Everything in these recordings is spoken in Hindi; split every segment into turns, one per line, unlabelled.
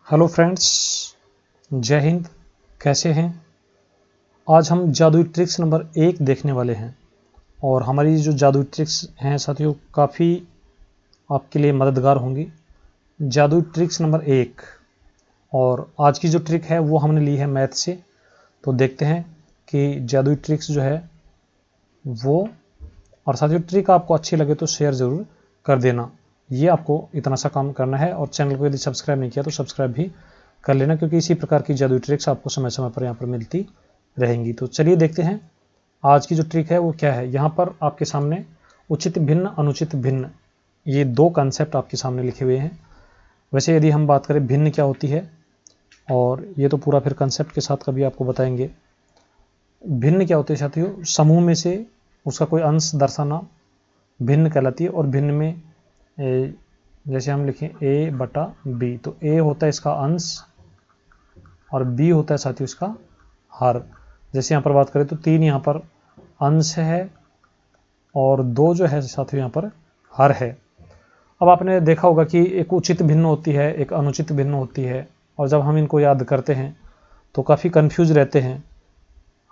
हेलो फ्रेंड्स, जय हिंद। कैसे हैं? आज हम जादुई ट्रिक्स नंबर 1 देखने वाले हैं और हमारी जो जादुई ट्रिक्स हैं साथियों काफ़ी आपके लिए मददगार होंगी। जादुई ट्रिक्स नंबर 1 और आज की जो ट्रिक है वो हमने ली है मैथ से। तो देखते हैं कि जादुई ट्रिक्स जो है वो, और साथियों ट्रिक आपको अच्छी लगे तो शेयर ज़रूर कर देना। ये आपको इतना सा काम करना है और चैनल को यदि सब्सक्राइब नहीं किया तो सब्सक्राइब भी कर लेना, क्योंकि इसी प्रकार की जादुई ट्रिक्स आपको समय समय पर यहाँ पर मिलती रहेंगी। तो चलिए देखते हैं आज की जो ट्रिक है वो क्या है। यहाँ पर आपके सामने उचित भिन्न अनुचित भिन्न ये दो कंसेप्ट आपके सामने लिखे हुए हैं। वैसे यदि हम बात करें भिन्न क्या होती है, और ये तो पूरा फिर कंसेप्ट के साथ कभी आपको बताएंगे। भिन्न क्या होती है साथियों, समूह में से उसका कोई अंश दर्शाना भिन्न कहलाती है। और भिन्न में जैसे हम लिखें a बटा b, तो a होता है इसका अंश और b होता है साथियों इसका हर। जैसे यहाँ पर बात करें तो 3 यहाँ पर अंश है और 2 जो है साथियों यहाँ पर हर है। अब आपने देखा होगा कि एक उचित भिन्न होती है, एक अनुचित भिन्न होती है, और जब हम इनको याद करते हैं तो काफ़ी कंफ्यूज रहते हैं।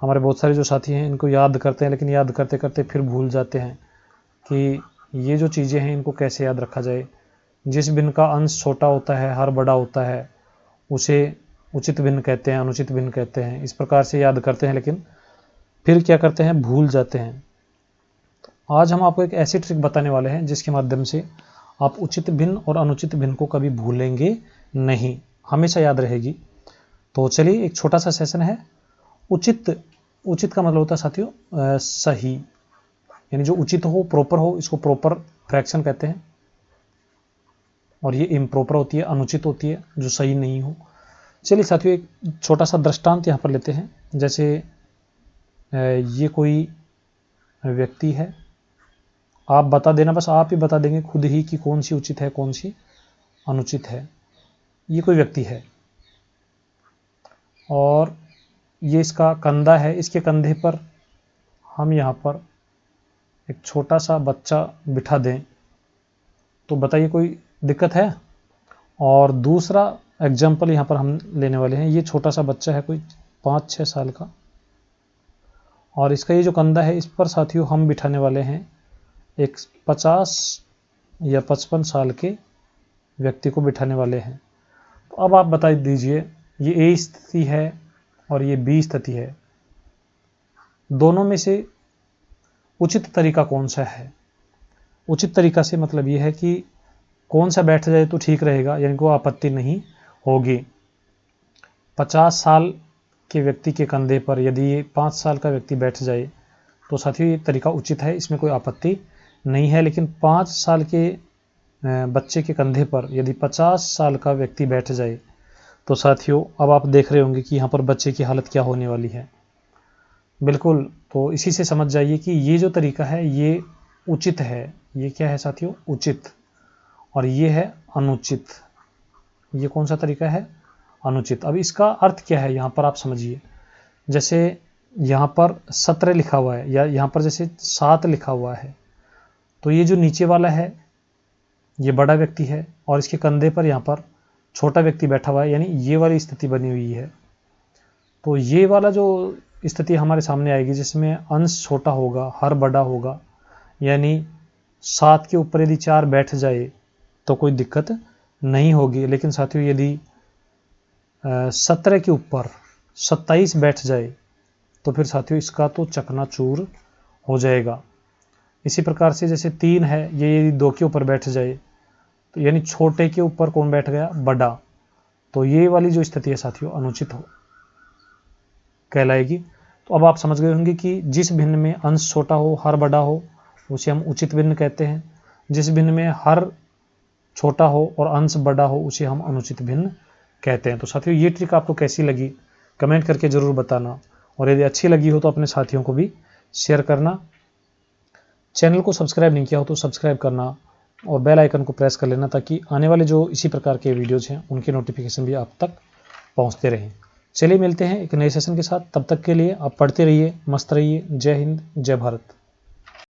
हमारे बहुत सारे जो साथी हैं इनको याद करते हैं, लेकिन याद करते करते फिर भूल जाते हैं कि ये जो चीज़ें हैं इनको कैसे याद रखा जाए। जिस भिन्न का अंश छोटा होता है, हर बड़ा होता है, उसे उचित भिन्न कहते हैं, अनुचित भिन्न कहते हैं। इस प्रकार से याद करते हैं, लेकिन फिर क्या करते हैं, भूल जाते हैं। तो आज हम आपको एक ऐसी ट्रिक बताने वाले हैं जिसके माध्यम से आप उचित भिन्न और अनुचित भिन्न को कभी भूलेंगे नहीं, हमेशा याद रहेगी। तो चलिए एक छोटा सा सेशन है। उचित का मतलब होता है साथियों सही, यानी जो उचित हो, प्रॉपर हो, इसको प्रॉपर फ्रैक्शन कहते हैं। और ये इम्प्रॉपर होती है, अनुचित होती है जो सही नहीं हो। चलिए साथियों एक छोटा सा दृष्टांत यहाँ पर लेते हैं। जैसे ये कोई व्यक्ति है, आप बता देना, बस आप ही बता देंगे खुद ही कि कौन सी उचित है कौन सी अनुचित है। ये कोई व्यक्ति है और ये इसका कंधा है, इसके कंधे पर हम यहाँ पर एक छोटा सा बच्चा बिठा दें तो बताइए कोई दिक्कत है? और दूसरा एग्जाम्पल यहाँ पर हम लेने वाले हैं। ये छोटा सा बच्चा है कोई 5-6 साल का, और इसका ये जो कंधा है इस पर साथियों हम बिठाने वाले हैं एक 50 या 55 साल के व्यक्ति को बिठाने वाले हैं। तो अब आप बता दीजिए ये ए स्थिति है और ये बी स्थिति है, दोनों में से उचित तरीका कौन सा है? उचित तरीका से मतलब ये है कि कौन सा बैठ जाए तो ठीक रहेगा, यानी कोई आपत्ति नहीं होगी। 50 साल के व्यक्ति के कंधे पर यदि ये 5 साल का व्यक्ति बैठ जाए तो साथियों ये तरीका उचित है, इसमें कोई आपत्ति नहीं है। लेकिन 5 साल के बच्चे के कंधे पर यदि 50 साल का व्यक्ति बैठ जाए तो साथियों अब आप देख रहे होंगे कि यहाँ पर बच्चे की हालत क्या होने वाली है। बिल्कुल, तो इसी से समझ जाइए कि ये जो तरीका है ये उचित है। ये क्या है साथियों? उचित। और ये है अनुचित। ये कौन सा तरीका है? अनुचित। अब इसका अर्थ क्या है यहाँ पर आप समझिए। जैसे यहाँ पर 17 लिखा हुआ है या यहाँ पर जैसे 7 लिखा हुआ है, तो ये जो नीचे वाला है ये बड़ा व्यक्ति है और इसके कंधे पर यहाँ पर छोटा व्यक्ति बैठा हुआ है, यानी ये वाली स्थिति बनी हुई है। तो ये वाला जो स्थिति हमारे सामने आएगी जिसमें अंश छोटा होगा, हर बड़ा होगा, यानी 7 के ऊपर यदि 4 बैठ जाए तो कोई दिक्कत नहीं होगी। लेकिन साथियों यदि 17 के ऊपर 27 बैठ जाए तो फिर साथियों इसका तो चकनाचूर हो जाएगा। इसी प्रकार से जैसे 3 है, ये यदि 2 के ऊपर बैठ जाए तो यानी छोटे के ऊपर कौन बैठ गया? बड़ा। तो ये वाली जो स्थिति है साथियों अनुचित हो कहलाएगी। तो अब आप समझ गए होंगे कि जिस भिन्न में अंश छोटा हो, हर बड़ा हो, उसे हम उचित भिन्न कहते हैं। जिस भिन्न में हर छोटा हो और अंश बड़ा हो उसे हम अनुचित भिन्न कहते हैं। तो साथियों ये ट्रिक आपको कैसी लगी कमेंट करके ज़रूर बताना, और यदि अच्छी लगी हो तो अपने साथियों को भी शेयर करना। चैनल को सब्सक्राइब नहीं किया हो तो सब्सक्राइब करना और बेल आइकन को प्रेस कर लेना, ताकि आने वाले जो इसी प्रकार के वीडियोज़ हैं उनके नोटिफिकेशन भी आप तक पहुँचते रहें। चलिए मिलते हैं एक नए सेशन के साथ, तब तक के लिए आप पढ़ते रहिए, मस्त रहिए। जय हिंद, जय भारत।